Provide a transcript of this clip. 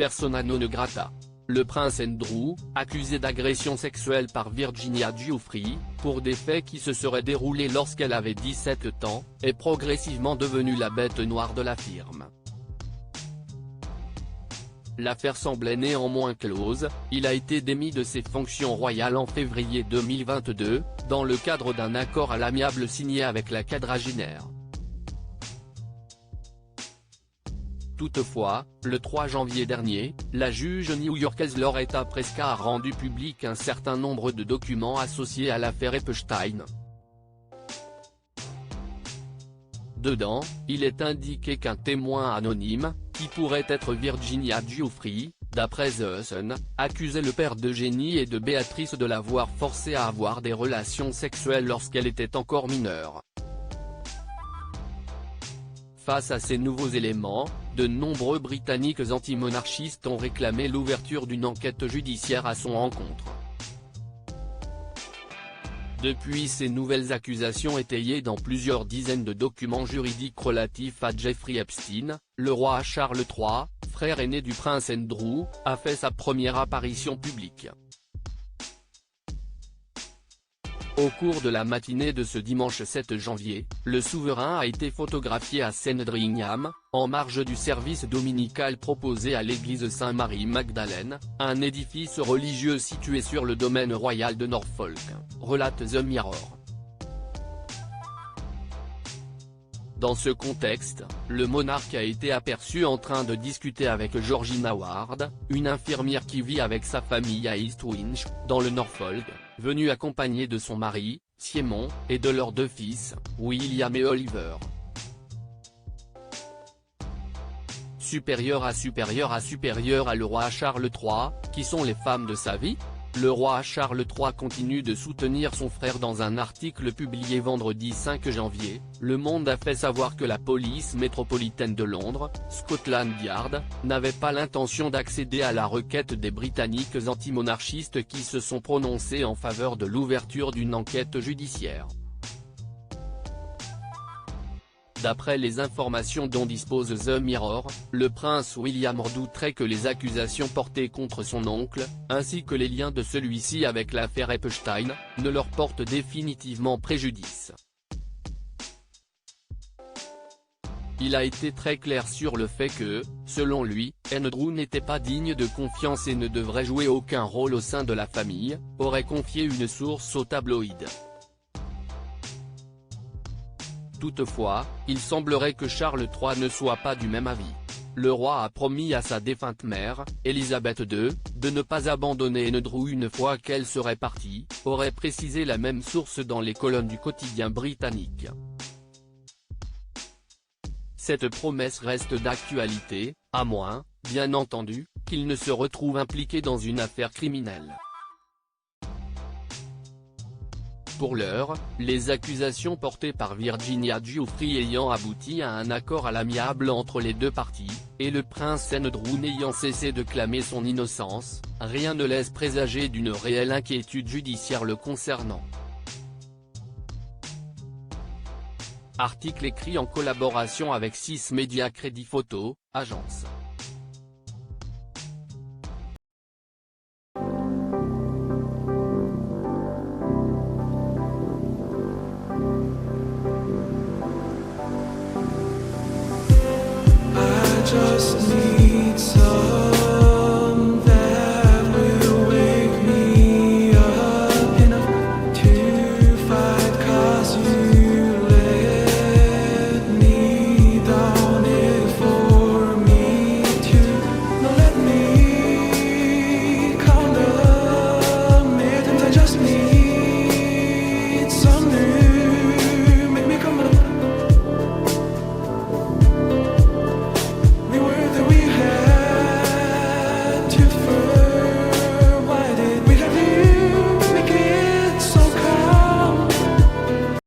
persona non grata. Le prince Andrew, accusé d'agression sexuelle par Virginia Giuffre, pour des faits qui se seraient déroulés lorsqu'elle avait 17 ans, est progressivement devenu la bête noire de la firme. L'affaire semblait néanmoins close, il a été démis de ses fonctions royales en février 2022, dans le cadre d'un accord à l'amiable signé avec la quadragénaire. Toutefois, le 3 janvier dernier, la juge new-yorkaise Loretta Preska a rendu public un certain nombre de documents associés à l'affaire Epstein. Dedans, il est indiqué qu'un témoin anonyme, qui pourrait être Virginia Giuffre, d'après The Sun, accusait le père d'Eugénie et de Béatrice de l'avoir forcée à avoir des relations sexuelles lorsqu'elle était encore mineure. Face à ces nouveaux éléments, de nombreux Britanniques anti-monarchistes ont réclamé l'ouverture d'une enquête judiciaire à son encontre. Depuis ces nouvelles accusations étayées dans plusieurs dizaines de documents juridiques relatifs à Jeffrey Epstein, le roi Charles III, frère aîné du prince Andrew, a fait sa première apparition publique. Au cours de la matinée de ce dimanche 7 janvier, le souverain a été photographié à Sandringham, en marge du service dominical proposé à l'église Saint-Marie-Magdalène, un édifice religieux situé sur le domaine royal de Norfolk, relate The Mirror. Dans ce contexte, le monarque a été aperçu en train de discuter avec Georgina Ward, une infirmière qui vit avec sa famille à East Winch, dans le Norfolk, venue accompagnée de son mari, Simon, et de leurs 2 fils, William et Oliver. Supérieur à le roi Charles III, qui sont les femmes de sa vie ? Le roi Charles III continue de soutenir son frère. Dans un article publié vendredi 5 janvier, Le Monde a fait savoir que la police métropolitaine de Londres, Scotland Yard, n'avait pas l'intention d'accéder à la requête des Britanniques antimonarchistes qui se sont prononcés en faveur de l'ouverture d'une enquête judiciaire. D'après les informations dont dispose The Mirror, le prince William redouterait que les accusations portées contre son oncle, ainsi que les liens de celui-ci avec l'affaire Epstein, ne leur portent définitivement préjudice. Il a été très clair sur le fait que, selon lui, Andrew n'était pas digne de confiance et ne devrait jouer aucun rôle au sein de la famille, aurait confié une source au tabloïd. Toutefois, il semblerait que Charles III ne soit pas du même avis. Le roi a promis à sa défunte mère, Elisabeth II, de ne pas abandonner Andrew une fois qu'elle serait partie, aurait précisé la même source dans les colonnes du quotidien britannique. Cette promesse reste d'actualité, à moins, bien entendu, qu'il ne se retrouve impliqué dans une affaire criminelle. Pour l'heure, les accusations portées par Virginia Giuffre ayant abouti à un accord à l'amiable entre les 2 parties, et le prince Andrew n'ayant cessé de clamer son innocence, rien ne laisse présager d'une réelle inquiétude judiciaire le concernant. Article écrit en collaboration avec 6 médias Crédit Photo, agence. Just need